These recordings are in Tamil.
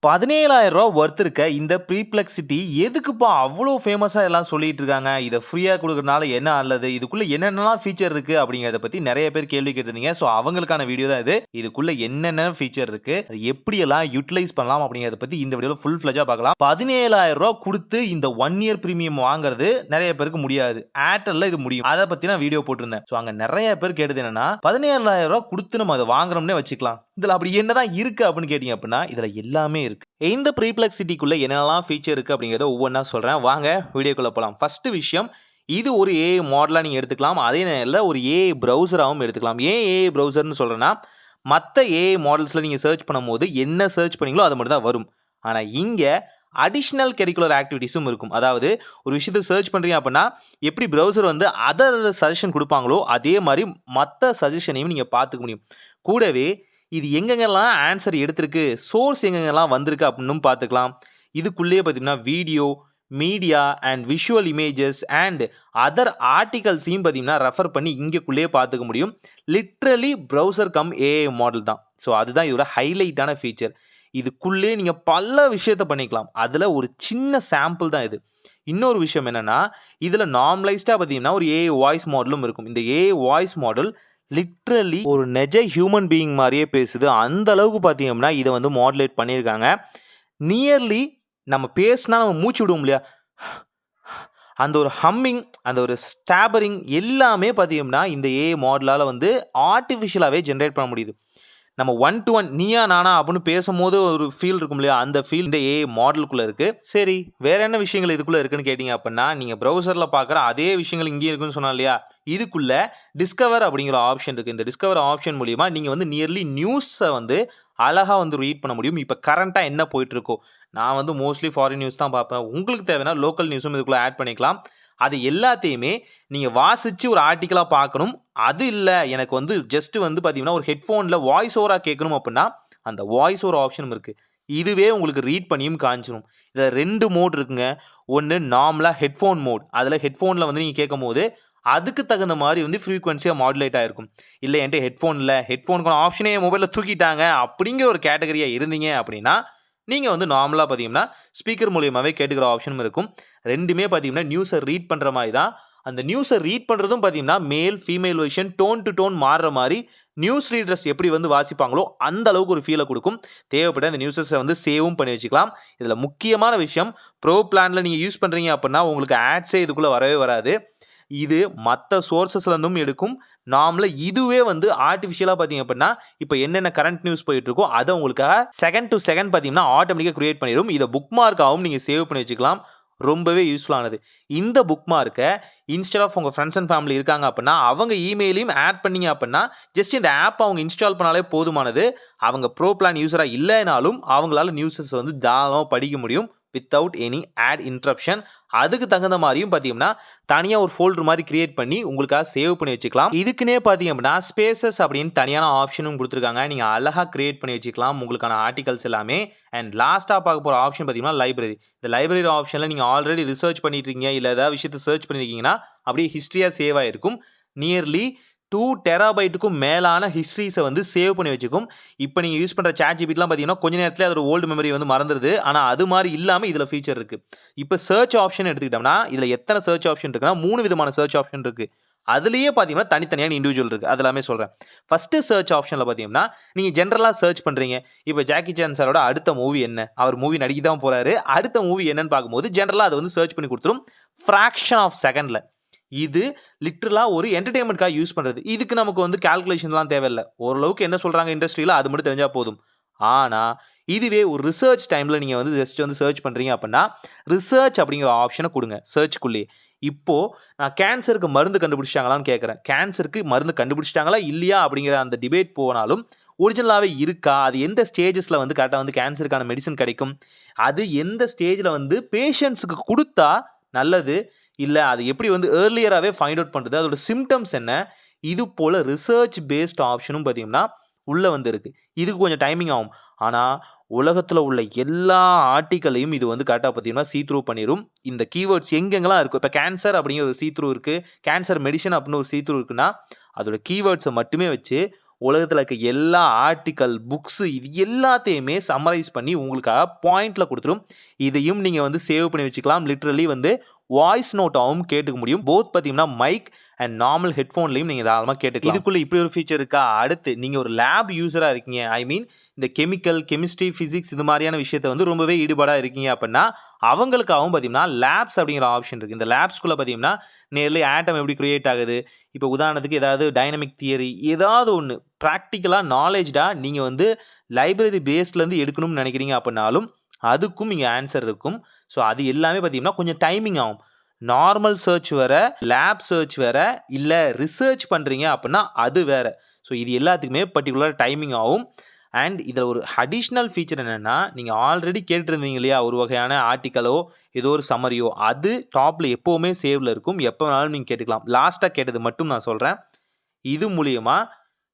ரூ. 17,000 வொர்த் இருக்க இந்த ப்ரீப்ளெக்ஸிட்டி எதுக்குப்பா அவ்ளோ ஃபேமஸா எல்லாம் சொல்லிட்டு இருக்காங்க? இத ஃப்ரீயா குடுக்கறனால என்ன நல்லது? இதுக்குள்ள என்னென்னலாம் ஃபீச்சர் இருக்கு? அப்படிங்கிறத பத்தி நெறைய பேர் கேள்வி கேட்டிருந்தீங்க. ஸோ அவங்களுக்கான வீடியோ தான் இது. இதுக்குள்ள என்னென்ன ஃபீச்சர் இருக்கு? அது எப்படியெல்லாம் யுட்டிலைஸ் பண்ணலாம்? அப்படிங்கிறத பத்தி இந்த வீடியோல ஃபுல் ஃப்ளெட்ஜா பார்க்கலாம். ரூ. 17,000 குடுத்து இந்த 1 இயர் பிரீமியம் வாங்குறது நெறைய பேருக்கு முடியாது. ஏர்டெல்ல இது முடியும். அத பத்தி நான் வீடியோ போட்டிருந்தேன். ஸோ அங்க நெறைய பேர் கேட்டது என்னன்னா, ரூ. 17,000 குடுத்து நம்ம அத வாங்குறோம்னே வச்சுக்கலாம். இதுல அப்படி என்னதான் இருக்கு அப்படின்னு கேட்டீங்க அப்படின்னா, இதுல எல்லாமே இருக்கு. இந்த ப்ரீப்ளெக்ஸிட்டிக்குள்ள என்னென்னலாம் ஃபீச்சர் இருக்கு அப்படிங்கிறத ஒவ்வொன்னா சொல்றேன். வாங்க வீடியோக்குள்ள போலாம். ஃபர்ஸ்ட் விஷயம், இது ஒரு ஏஐ மாடலா நீங்க எடுத்துக்கலாம். அதே நேரத்துல ஒரு ஏஐ பிரவுசராவும் எடுத்துக்கலாம். ஏன் ஏஐ பிரவுசர்ன்னு சொல்றேன்னா, மத்த ஏஐ மாடல்ஸ்ல நீங்க சர்ச் பண்ணும்போது என்ன சர்ச் பண்ணீங்களோ அது மட்டும் தான் வரும். ஆனா இங்க அடிஷனல் கரிக்குலர் ஆக்டிவிட்டீஸும் இருக்கும். அதாவது ஒரு விஷயத்த சர்ச் பண்றீங்க அப்படின்னா, எப்படி பிரவுசர் வந்து அதர் சஜஷன் குடுப்பாங்களோ, அதே மாரி மத்த சஜஷனையும் நீங்க பார்த்துக்க முடியும். கூடவே இது எங்கெங்கெல்லாம் ஆன்சர் எடுத்திருக்கு, சோர்ஸ் எங்கெங்கெல்லாம் வந்திருக்கு அப்படின்னும் பார்த்துக்கலாம். இதுக்குள்ளேயே பார்த்தீங்கன்னா, video, media and visual images and other ஆர்டிகல்ஸையும் பார்த்தீங்கன்னா, ரெஃபர் பண்ணி இங்கக்குள்ளேயே பார்த்துக்க முடியும். Literally browser cum AI model தான். ஸோ அதுதான் இதோட ஹைலைட்டான ஃபீச்சர். இதுக்குள்ளேயே நீங்க பல விஷயத்த பண்ணிக்கலாம். அதுல ஒரு சின்ன சாம்பிள் தான் இது. இன்னொரு விஷயம் என்னன்னா, இதுல நார்மலைஸ்டா பார்த்தீங்கன்னா, ஒரு ஏஐ வாய்ஸ் மாடலும் இருக்கும். இந்த ஏஐ வாய்ஸ் மாடல் லிட்ரலி ஒரு நெஜ ஹியூமன் பீயிங் மாரியே பேசுது. அந்த அளவுக்கு பார்த்தீங்கன்னா, இத வந்து மாடுலேட் பண்ணியிருக்காங்க. நியர்லி நம்ம பேசினா நம்ம மூச்சு விடுவோம் இல்லையா? அந்த ஒரு ஹம்மிங், அந்த ஒரு ஸ்டாபரிங் எல்லாமே பார்த்தீங்கன்னா, இந்த ஏஐ மாடலால வந்து ஆர்ட்டிஃபிஷியலாவே ஜெனரேட் பண்ண முடியுது. நம்ம 1 to 1 நீயா நானா அப்படின்னு பேசும்போது ஒரு ஃபீல் இருக்கும் இல்லையா? அந்த ஃபீல் இந்த ஏஐ மாடலுக்குள்ள இருக்கு. சரி, வேற என்ன விஷயங்கள் இதுக்குள்ள இருக்குன்னு கேட்டீங்க அப்படின்னா, நீங்க ப்ரௌசர்ல பார்க்குற அதே விஷயங்கள் இங்கேயும் இருக்குன்னு சொன்னேன் இல்லையா? இதுக்குள்ள டிஸ்கவர் அப்படிங்கிற ஆப்ஷன் இருக்கு. இந்த டிஸ்கவர் ஆப்ஷன் மூலியமா நீங்க வந்து நியர்லி நியூஸ வந்து அழகா வந்து ரீட் பண்ண முடியும். இப்ப கரண்ட்டா என்ன போயிட்டு இருக்கோ, நான் வந்து மோஸ்ட்லி ஃபாரின் நியூஸ் தான் பார்ப்பேன். உங்களுக்கு தேவைன்னா லோக்கல் நியூஸும் இதுக்குள்ள ஆட் பண்ணிக்கலாம். அது எல்லாத்தையுமே நீங்க வாசிச்சு ஒரு ஆர்டிக்கிளா பார்க்கணும். அது இல்ல எனக்கு வந்து ஜஸ்ட் வந்து பார்த்தீங்கன்னா, ஒரு ஹெட்ஃபோன்ல வாய்ஸ் ஓவரா கேட்கணும் அப்படின்னா, அந்த வாய்ஸ் ஓவர் ஆப்ஷனும் இருக்கு. இதுவே உங்களுக்கு ரீட் பண்ணியும் காமிச்சிரும். இதுல 2 மோட் இருக்குங்க. ஒண்ணு நார்மலா ஹெட்ஃபோன் மோட். அதுல ஹெட்ஃபோன்ல வந்து நீங்க கேட்கும்போது, அதுக்கு தகுந்த மாரி வந்து ஃப்ரீக்வென்சியா மாடுலேட் ஆயிருக்கும். இல்ல என்ட்ட ஹெட்ஃபோன் இல்ல, ஹெட்ஃபோனுக்கான ஆப்ஷனே என் மொபைல்ல தூக்கிட்டாங்க அப்படிங்கிற ஒரு கேட்டகரியா இருந்தீங்க அப்படின்னா, நீங்க வந்து நார்மலா பார்த்தீங்கன்னா, ஸ்பீக்கர் மூலியமாவே கேட்டுக்கிற ஆப்ஷனும் இருக்கும். 2மே பார்த்தீங்கன்னா, நியூஸ ரீட் பண்ற மாரி தான். அந்த நியூஸ ரீட் பண்றதும் பார்த்தீங்கன்னா, male, female version tone to tone மாறுற மாரி நியூஸ் ரீடர்ஸ் எப்படி வந்து வாசிப்பாங்களோ, அந்த அளவுக்கு ஒரு ஃபீல குடுக்கும். தேவைப்பட்ட அந்த நியூஸஸ வந்து சேவும் பண்ணி வச்சுக்கலாம். இதுல முக்கியமான விஷயம், ப்ரோ பிளான்ல நீங்க யூஸ் பண்றீங்க அப்படின்னா, உங்களுக்கு ஆட்ஸே இதுக்குள்ள வரவே வராது. இது மத்த சோர்ஸஸ்ல இருந்தும் எடுக்கும். நார்மலா இதுவே வந்து ஆர்டிஃபிஷியலா பார்த்தீங்க அப்படின்னா, இப்ப என்னென்ன கரண்ட் நியூஸ் போயிட்டு இருக்கோ, அத உங்களுக்காக செகண்ட் டூ செகண்ட் பார்த்தீங்கன்னா, ஆட்டோமேட்டிக்கா கிரியேட் பண்ணிரும். இத புக்மார்க்காவும் நீங்க சேவ் பண்ணி வச்சுக்கலாம். ரொம்பவே யூஸ்ஃபுல்லானது. இந்த புக்மார்க்க இன்ஸ்டெட் ஆஃப் உங்க ஃபிரெண்ட்ஸ் அண்ட் ஃபேமிலி இருக்காங்க அப்படின்னா, அவங்க இமெயிலையும் ஆட் பண்ணீங்க அப்படின்னா, ஜஸ்ட் இந்த ஆப்ப அவங்க இன்ஸ்டால் பண்ணாலே போதுமானது. அவங்க ப்ரோ பிளான் யூசரா இல்லைனாலும், அவங்களால நியூஸஸ் வந்து தாராளமா படிக்க முடியும். Without any ad interruption. அதுக்கு தகுந்த மாரியும் பார்த்தீங்கன்னா, தனியா ஒரு ஃபோல்டர் மாரி கிரியேட் பண்ணி உங்களுக்காக சேவ் பண்ணி வச்சுக்கலாம். இதுக்குன்னே பார்த்தீங்க அப்படின்னா, ஸ்பேசஸ் அப்படின்னு தனியான ஆப்ஷனும் குடுத்துருக்காங்க. நீங்க அழகா கிரியேட் பண்ணி வச்சுக்கலாம். உங்களுக்கான ஆர்டிகல்ஸ் எல்லாமே. அண்ட் லாஸ்ட்டா பார்க்க போற ஆப்ஷன் பார்த்தீங்கன்னா, லைப்ரரி. இந்த லைப்ரரி ஆப்ஷன்ல நீங்க ஆல்ரெடி ரிசர்ச் பண்ணிட்டு இருக்கீங்க, இல்ல ஏதாவது விஷயத்த சர்ச் பண்ணியிருக்கீங்கன்னா, அப்படியே ஹிஸ்டரியா சேவ் ஆயிருக்கும். நியர்லி 2 டெராபைட்டுக்கும் மேலான ஹிஸ்டரிஸ வந்து சேவ் பண்ணி வச்சுக்கும். இப்ப நீங்க யூஸ் பண்ற ChatGPTலாம் பார்த்தீங்கன்னா, கொஞ்ச நேரத்திலே அதோட ஓல்டு மெமரி வந்து மறந்துருது. ஆனா அது மாரி இல்லாம இதுல ஃபீச்சர் இருக்கு. இப்ப சர்ச் ஆப்ஷன் எடுத்துக்கிட்டோம்னா, இதுல எத்தன சர்ச் ஆப்ஷன் இருக்குன்னா, 3 விதமான சர்ச் ஆப்ஷன் இருக்கு. அதிலேயே பார்த்தீங்கன்னா, தனித்தனியான இண்டிவிஜுவல் இருக்கு. அது எல்லாமே சொல்றேன். ஃபர்ஸ்ட் சர்ச் ஆப்ஷன்ல பார்த்தீங்கன்னா, நீங்க ஜெனரலா சர்ச் பண்றீங்க. இப்ப ஜாக்கி சான் சாரோட அடுத்த மூவி என்ன? அவர் மூவி நடிக்க தான் போறாரு. அடுத்த மூவி என்னன்னு பார்க்கும்போது, ஜெனரலா அத வந்து சர்ச் பண்ணி குடுத்துரும். ஃபிராக்ஷன் ஆஃப் செகண்ட்ல. இது லிட்டரலா ஒரு என்டர்டெயின்மென்ட்க்காக யூஸ் பண்றது. இதுக்கு நமக்கு வந்து கால்குலேஷன்லாம் தேவையில்ல. ஓரளவுக்கு என்ன சொல்றாங்க இண்டஸ்ட்ரியில அது மட்டும் தெரிஞ்சா போதும். ஆனா, இதுவே ஒரு ரிசர்ச் டைம்ல நீங்க வந்து ஜஸ்ட் வந்து சர்ச் பண்றீங்க அப்படின்னா, ரிசர்ச் அப்படிங்கிற ஆப்ஷன குடுங்க. சர்ச்க்குள்ளயே. இப்போ நான் கேன்சருக்கு மருந்து கண்டுபிடிச்சிட்டாங்களான்னு கேட்கிறேன். கேன்சருக்கு மருந்து கண்டுபிடிச்சிட்டாங்களா? இல்லையா? அப்படிங்கிற அந்த டிபேட் போனாலும், ஒரிஜினலாவே இருக்கா? அது எந்த ஸ்டேஜஸ்ல வந்து கரெக்ட்டா வந்து கேன்சருக்கான மெடிசின் கிடைக்கும்? அது எந்த ஸ்டேஜ்ல வந்து பேஷண்ட்ஸ்க்கு குடுத்தா நல்லது? இல்ல அது எப்படி வந்து ஏர்லியராவே ஃபைண்ட் அவுட் பண்றது? அதோட சிம்ப்டம்ஸ் என்ன? இது போல ரிசர்ச் பேஸ்ட் ஆப்ஷனும் பார்த்தீங்கன்னா, உள்ள வந்து இருக்கு. இதுக்கு கொஞ்சம் டைமிங் ஆகும். ஆனா, உலகத்துல உள்ள எல்லா ஆர்டிக்கலையும் இது வந்து கரெக்ட்டா பார்த்தீங்கன்னா, சீ த்ரூ பண்ணிரும். இந்த கீவேர்ட்ஸ் எங்கெங்கலாம் இருக்கோ, இப்ப கேன்சர் அப்படிங்கிற ஒரு சீ த்ரூ இருக்கு. கேன்சர் மெடிசின் அப்படின்னு ஒரு சீ த்ரூ இருக்குன்னா, அதோட கீவேர்ட்ஸ மட்டுமே வச்சு உலகத்துல இருக்க எல்லா ஆர்டிக்கல், புக்ஸ் இது எல்லாத்தையுமே சம்மரைஸ் பண்ணி உங்களுக்காக பாயிண்ட்ல குடுத்துரும். இதையும் நீங்க வந்து சேவ் பண்ணி வச்சுக்கலாம். லிட்டரலி வந்து வாய்ஸ் நோட்டாவும் கேட்டுக்க முடியும். போத் பார்த்தீங்கன்னா, மைக் அண்ட் நார்மல் ஹெட்ஃபோன்லயும் நீங்க தாராளமா கேட்டுக்கலாம். இதுக்குள்ள இப்படி ஒரு ஃபீச்சர் இருக்கா? அடுத்து நீங்க ஒரு லேப் யூசரா இருக்கீங்க. ஐ மீன் இந்த கெமிக்கல், கெமிஸ்ட்ரி, பிசிக்ஸ் இது மாரியான விஷயத்த வந்து ரொம்பவே ஈடுபாடா இருக்கீங்க அப்படின்னா, அவங்களுக்காகவும் பார்த்தீங்கன்னா, லேப்ஸ் அப்படிங்கிற ஆப்ஷன் இருக்கு. இந்த லேப்ஸ்குள்ள பார்த்தீங்கன்னா, நியர்லி ஆட்டம் எப்படி கிரியேட் ஆகுது? இப்போ உதாரணத்துக்கு ஏதாவது டைனமிக் தியரி ஏதாவது ஒண்ணு பிராக்டிகலா நாலேஜ்டா நீங்க வந்து லைப்ரரி பேஸ்ட்லேருந்து எடுக்கணும்னு நினைக்கிறீங்க அப்படின்னாலும், அதுக்கும் இங்க ஆன்சர் இருக்கும். ஸோ அது எல்லாமே பார்த்தீங்கன்னா, கொஞ்சம் டைமிங் ஆகும். நார்மல் சர்ச் வேற, லேப் சர்ச் வேற, இல்ல ரிசர்ச் பண்றீங்க அப்படின்னா அது வேற. ஸோ இது எல்லாத்துக்குமே பர்ட்டிகுலர் டைமிங் ஆகும். அண்ட் இதில ஒரு அடிஷனல் ஃபீச்சர் என்னன்னா, நீங்க ஆல்ரெடி கேட்டிருந்தீங்க இல்லையா? ஒரு வகையான ஆர்டிக்கலோ, ஏதோ ஒரு சம்மரியோ, அது டாப்ல எப்பவுமே சேவ்ல இருக்கும். எப்ப வேணாலும் நீங்க கேட்டுக்கலாம். லாஸ்ட்டா கேட்டது மட்டும் நான் சொல்றேன். இது மூலியமா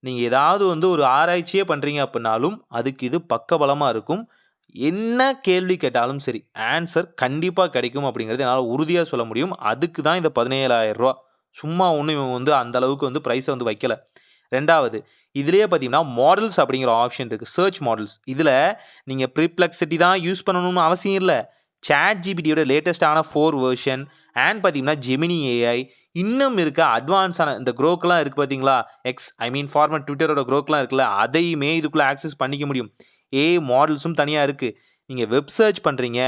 நீங்க ஏதாவது வந்து ஒரு ஆராய்ச்சியே பண்றீங்க அப்படின்னாலும், அதுக்கு இது பக்கபலமா இருக்கும். என்ன கேள்வி கேட்டாலும் சரி, ஆன்சர் கண்டிப்பா கிடைக்கும் அப்படிங்கிறது என்னால உறுதியா சொல்ல முடியும். அதுக்கு தான் இந்த ரூ. 17,000 சும்மா ஒண்ணும் இவன் வந்து அந்த அளவுக்கு வந்து பிரைஸ வந்து வைக்கல. 2வது இதிலேயே பார்த்தீங்கன்னா, மாடல்ஸ் அப்படிங்கிற ஆப்ஷன் இருக்கு. Search models. இதில நீங்க பெர்ப்ளெக்ஸிட்டி தான் யூஸ் பண்ணணும்னு அவசியம் இல்ல. ChatGPTயோட லேட்டஸ்ட்டான 4 வெர்ஷன் அண்ட் பார்த்தீங்கன்னா, Gemini AI இன்னும் இருக்க அட்வான்ஸான இந்த Grokலாம் இருக்கு பார்த்தீங்களா? ஐ மீன் ஃபார்மட் Twitterரோட Grokலாம் இருக்குல்ல, அதையுமே இதுக்குள்ள ஆக்சஸ் பண்ணிக்க முடியும். AI மாடல்ஸும் தனியா இருக்கு. நீங்க வெப் சர்ச் பண்றீங்க,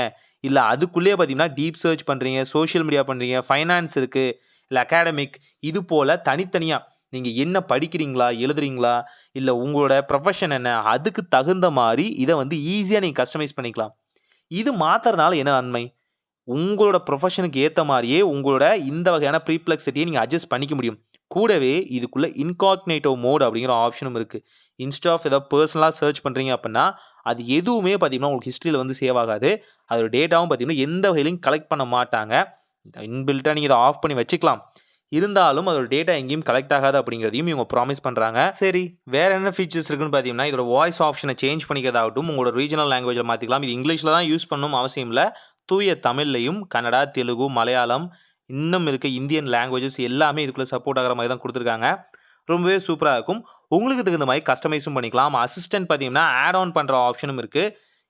இல்ல அதுக்குள்ளேயே பார்த்தீங்கன்னா, டீப் சர்ச் பண்றீங்க, சோசியல் மீடியா பண்றீங்க, ஃபைனான்ஸ் இருக்கு, இல்ல அகாடமிக் இது போல தனித்தனியா நீங்க என்ன படிக்கிறீங்களா? எழுதுறீங்களா? இல்ல உங்களோட ப்ரொஃபஷன் என்ன? அதுக்கு தகுந்த மாரி இத வந்து ஈஸியா நீங்க கஸ்டமைஸ் பண்ணிக்கலாம். இது மாத்துறதுனால என்ன நன்மை? உங்களோட ப்ரொஃபஷனுக்கு ஏத்த மாரியே உங்களோட இந்த வகையான ப்ரீப்ளெக்ஸிட்டிய நீங்க அட்ஜஸ்ட் பண்ணிக்க முடியும். கூடவே இதுக்குள்ள இன்காக்னிட்டோ மோட் அப்படிங்கிற ஆப்ஷனும் இருக்கு. இன்ஸ்டெட் ஆஃப் ஏதாவது பெர்சனலா சர்ச் பண்றீங்க அப்படின்னா, அது எதுவுமே பார்த்தீங்கன்னா, உங்களுக்கு ஹிஸ்டரியில வந்து சேவ் ஆகாது. அதோட டேட்டாவும் பார்த்தீங்கன்னா, எந்த வகையிலயும் கலெக்ட் பண்ண மாட்டாங்க. இன்பில்ட்டா நீங்க இத ஆஃப் பண்ணி வச்சுக்கலாம். இருந்தாலும் அதோட டேட்டா எங்கேயும் கலெக்ட் ஆகாது அப்படிங்கிறதையும் இவங்க ப்ராமிஸ் பண்றாங்க. சரி, வேற என்ன ஃபீச்சர்ஸ் இருக்குன்னு பார்த்தீங்கன்னா, இதோட வாய்ஸ் ஆப்ஷன சேஞ்ச் பண்ணிக்கிறதாகட்டும், உங்களோட ரீஜனல் லாங்குவேஜ்ல மாத்திக்கலாம். இது இங்கிலீஷ்ல தான் யூஸ் பண்ணணும்னு அவசியம் இல்ல. தூய தமிழ்லயும் கன்னடா, தெலுங்கு, மலையாளம் இன்னும் இருக்க இந்தியன் லாங்குவேஜஸ் எல்லாமே இதுக்குள்ள சப்போர்ட் ஆகுற மாரி தான் குடுத்துருக்காங்க. ரொம்பவே சூப்பரா இருக்கும். உங்களுக்கு தகுந்த மாரி கஸ்டமைஸும் பண்ணிக்கலாம். அசிஸ்டன்ட் பார்த்தீங்கன்னா, ஆட் ஆன் பண்ற ஆப்ஷனும் இருக்கு.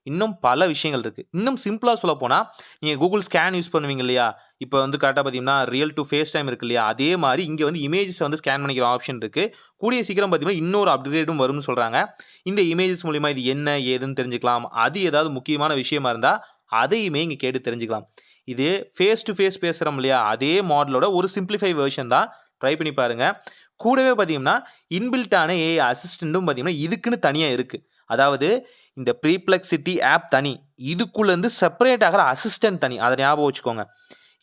இன்னும் பல விஷயங்கள் இருக்கு. இன்னும் சிம்பிளா சொல்லப்போனா, நீங்க Google ஸ்கேன் யூஸ் பண்ணுவீங்க இல்லையா? இப்ப வந்து கரெக்ட்டா பார்த்தீங்கன்னா, ரியல் டூ ஃபேஸ் டைம் இருக்கு இல்லையா? அதே மாரி இங்க வந்து இமேஜஸ வந்து ஸ்கேன் பண்ணிக்கிற ஆப்ஷன் இருக்கு. கூடிய சீக்கிரம் பார்த்தீங்கன்னா, இன்னொரு அப்கிரேடும் வரும்னு சொல்றாங்க. இந்த இமேஜஸ் மூலியமா இது என்ன, ஏதுன்னு தெரிஞ்சுக்கலாம். அது ஏதாவது முக்கியமான விஷயமா இருந்தா, அதையுமே இங்க கேட்டு தெரிஞ்சுக்கலாம். இது ஃபேஸ் டூ ஃபேஸ் பேசுறோம் இல்லையா? அதே மாடலோட ஒரு சிம்ப்ளிஃபை வெர்ஷன் தான். ட்ரை பண்ணி பாருங்க. கூடவே பார்த்தீங்கன்னா, இன்பில்ட்டான AI அசிஸ்டன்டும் பார்த்தீங்கன்னா, இதுக்குன்னு தனியா இருக்கு. அதாவது இந்த ப்ரீப்ளெக்ஸிட்டி ஆப் தனி. இதுக்குள்ளருந்து செப்பரேட் ஆகுற அசிஸ்டன்ட் தனி. அத ஞாபகம் வச்சுக்கோங்க.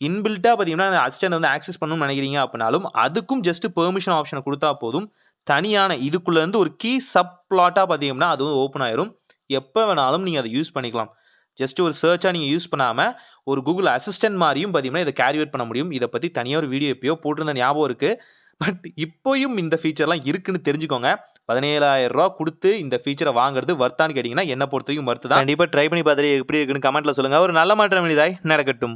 இன்பில்ட்டா பார்த்தீங்கன்னா, அந்த அசிஸ்டன்ட் வந்து ஆக்சஸ் பண்ணணும்னு நினைக்கிறீங்க அப்படின்னாலும், அதுக்கும் ஜஸ்ட் பெர்மிஷன் ஆப்ஷன குடுத்தா போதும். தனியான இதுக்குள்ளருந்து ஒரு கீ சப் பிளாட்டா பார்த்தீங்கன்னா, அதுவும் ஓப்பன் ஆயிரும். எப்ப வேணாலும் நீங்க அத யூஸ் பண்ணிக்கலாம். ஜஸ்ட் ஒரு சர்ச்சா நீங்க யூஸ் பண்ணாம, ஒரு Google அசிஸ்டன்ட் மாரியும் பார்த்தீங்கன்னா, இத கேரி அவுட் பண்ண முடியும். இத பத்தி தனியா ஒரு வீடியோ எப்பயோ போட்டிருந்த ஞாபகம் இருக்கு. பட் இப்பயும் இந்த ஃபீச்சர்லாம் இருக்குன்னு தெரிஞ்சுக்கோங்க. ரூ. 17,000 குடுத்து இந்த ஃபீச்சர வாங்குறது வொர்த்தான்னு கேட்டீங்கன்னா, என்ன பொறுத்தவரைக்கும் வொர்த் தான். கண்டிப்பா ட்ரை பண்ணி பார்த்துட்டு எப்படி இருக்குன்னு கமெண்ட்ல சொல்லுங்க. ஒரு நல்ல மாற்றம் இனிதாய் நடக்கட்டும்.